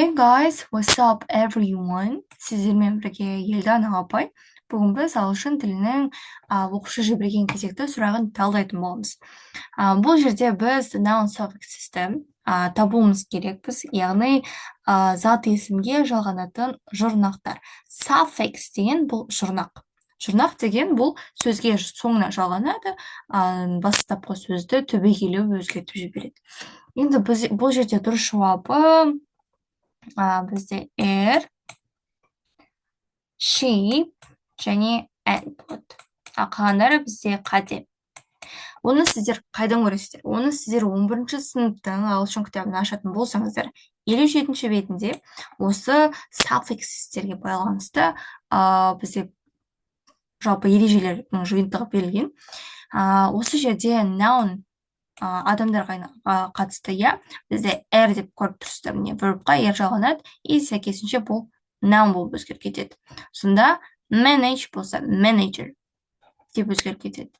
Hey guys, what's up everyone? Сіздермен бірге Елдана апай. Бүгін біз ағылшын тілінің оқушы жіберген кезекті сұрағын талдайтын боламыз. Бұл жерде біз noun suffix system табуымыз керекпіз, яғни зат есімге жалғанатын жұрнақтар. Suffix деген бұл жұрнақ. Жұрнақ деген бұл сөзге соңына жалғанады, бастапқы сөзді түбегейлі өзгертіп жібереді. Енді бұл жерде дұрыс жауабы бізде sheep және and болады. Қалғандары бізде қате. Оны сіздер қайдан көресіздер? Оны сіздер 11-ші сыныптың ағылшын кітабын ашатын болсаңыздар, 57-ші бетінде осы suffixтерге байланысты бізде жалпы ережелердің жиынтығы берілген. Осы жерде noun адамдарға қатысты бізде деп көріп тұрсыздар, міне verbқа жалғанады, и сәйкесінше бұл noun болып өзгеріп кетеді. Сонда manage болса manager деп өзгеріп кетеді.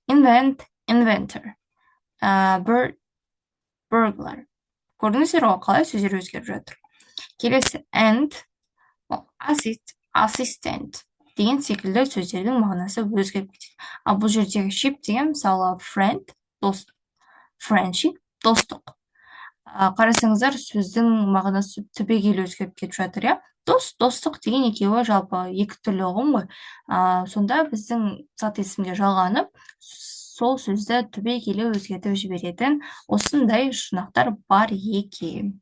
Invent, inventor. Burglar. Көрдіңіздер ғой, қалай сөздер өзгеріп жатыр. Келесі and, assistant деген секілді сөздердің мағынасы өзгеріп кетеді. Ал бұл жердегі sheep деген мысалы friend, дос, friendship, достық. Қарасаңыздар, сөздің мағынасы түбегейлі өзгеріп кетіп жатыр, достық деген екеуі жалпы екі түрлі ұғым ғой. Сонда біздің зат есімге жалғанып, сол сөзді түбегейлі өзгертіп жіберетін осындай жұрнақтар бар екен.